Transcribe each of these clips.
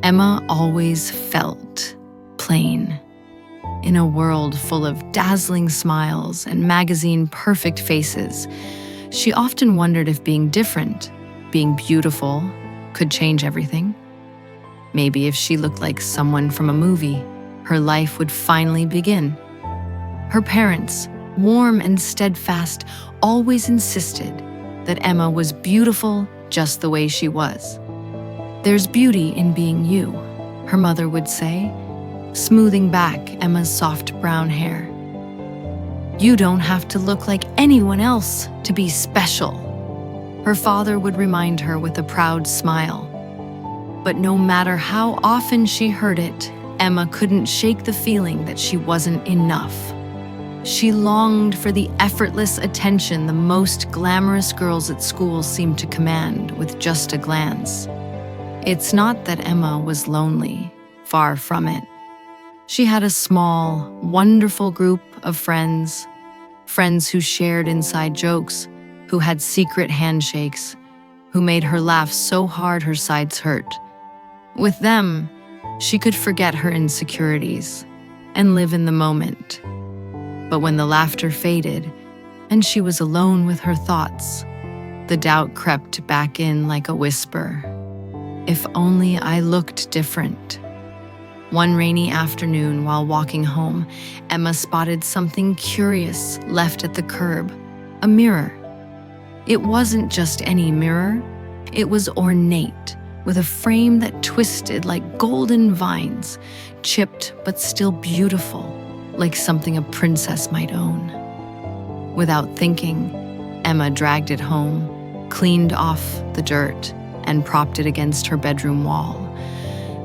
Emma always felt plain. In a world full of dazzling smiles and magazine-perfect faces, she often wondered if being different, being beautiful, could change everything. Maybe if she looked like someone from a movie, her life would finally begin. Her parents, warm and steadfast, always insisted that Emma was beautiful just the way she was. "There's beauty in being you," her mother would say, smoothing back Emma's soft brown hair. "You don't have to look like anyone else to be special," her father would remind her with a proud smile. But no matter how often she heard it, Emma couldn't shake the feeling that she wasn't enough. She longed for the effortless attention the most glamorous girls at school seemed to command with just a glance. It's not that Emma was lonely, far from it. She had a small, wonderful group of friends who shared inside jokes, who had secret handshakes, who made her laugh so hard her sides hurt. With them, she could forget her insecurities and live in the moment. But when the laughter faded and she was alone with her thoughts, the doubt crept back in like a whisper. If only I looked different. One rainy afternoon while walking home, Emma spotted something curious left at the curb, a mirror. It wasn't just any mirror, it was ornate, with a frame that twisted like golden vines, chipped but still beautiful, like something a princess might own. Without thinking, Emma dragged it home, cleaned off the dirt, and propped it against her bedroom wall.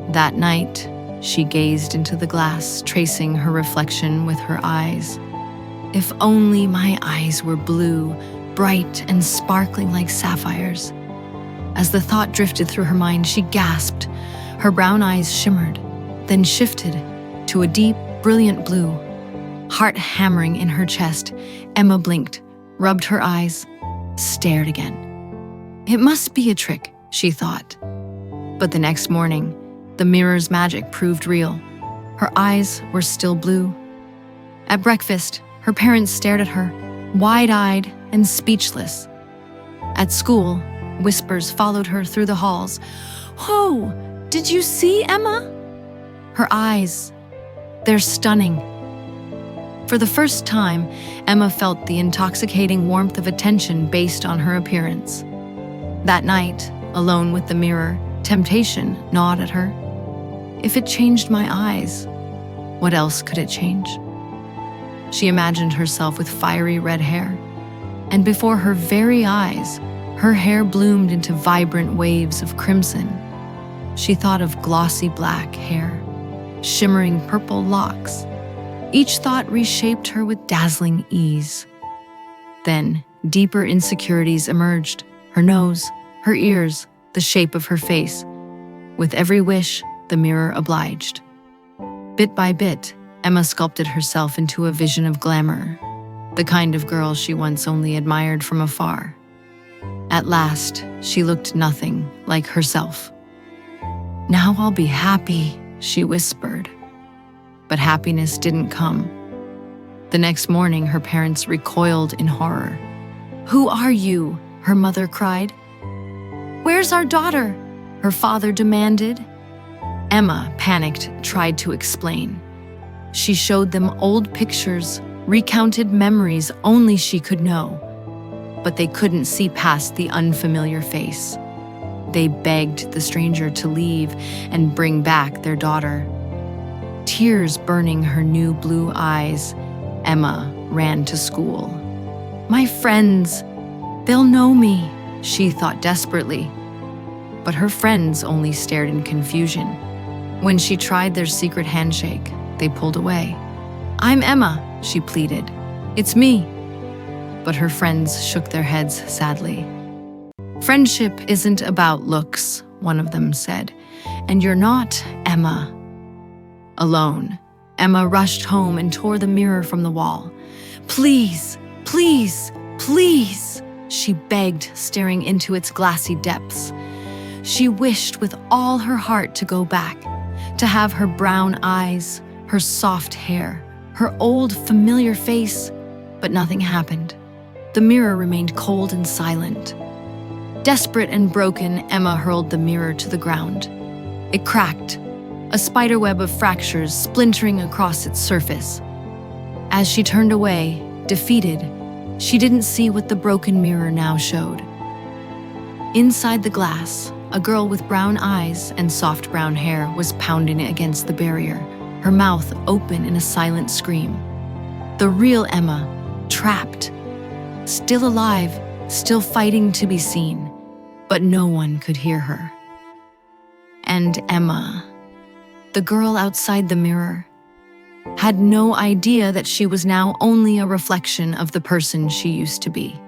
That night, she gazed into the glass, tracing her reflection with her eyes. If only my eyes were blue, bright and sparkling like sapphires. As the thought drifted through her mind, she gasped. Her brown eyes shimmered, then shifted to a deep, brilliant blue. Heart hammering in her chest, Emma blinked, rubbed her eyes, stared again. It must be a trick, she thought. But the next morning, the mirror's magic proved real. Her eyes were still blue. At breakfast, her parents stared at her, wide-eyed and speechless. At school, whispers followed her through the halls. "Whoa, did you see Emma?" Her eyes, they're stunning. For the first time, Emma felt the intoxicating warmth of attention based on her appearance. That night, alone with the mirror, temptation gnawed at her. If it changed my eyes, what else could it change? She imagined herself with fiery red hair, and before her very eyes, her hair bloomed into vibrant waves of crimson. She thought of glossy black hair, shimmering purple locks. Each thought reshaped her with dazzling ease. Then, deeper insecurities emerged, her nose, her ears, the shape of her face. With every wish, the mirror obliged. Bit by bit, Emma sculpted herself into a vision of glamour, the kind of girl she once only admired from afar. At last, she looked nothing like herself. "Now I'll be happy," she whispered. But happiness didn't come. The next morning, her parents recoiled in horror. "Who are you?" her mother cried. "Where's our daughter?" her father demanded. Emma, panicked, tried to explain. She showed them old pictures, recounted memories only she could know. But they couldn't see past the unfamiliar face. They begged the stranger to leave and bring back their daughter. Tears burning her new blue eyes, Emma ran to school. "My friends, they'll know me," she thought desperately. But her friends only stared in confusion. When she tried their secret handshake, they pulled away. "I'm Emma," she pleaded. "It's me." But her friends shook their heads sadly. "Friendship isn't about looks," one of them said, "and you're not Emma." Alone, Emma rushed home and tore the mirror from the wall. "Please, please, please," she begged, staring into its glassy depths. She wished with all her heart to go back, to have her brown eyes, her soft hair, her old familiar face, but nothing happened. The mirror remained cold and silent. Desperate and broken, Emma hurled the mirror to the ground. It cracked, a spiderweb of fractures splintering across its surface. As she turned away, defeated, she didn't see what the broken mirror now showed. Inside the glass, a girl with brown eyes and soft brown hair was pounding against the barrier, her mouth open in a silent scream. The real Emma, trapped, still alive, still fighting to be seen, but no one could hear her. And Emma, the girl outside the mirror, had no idea that she was now only a reflection of the person she used to be.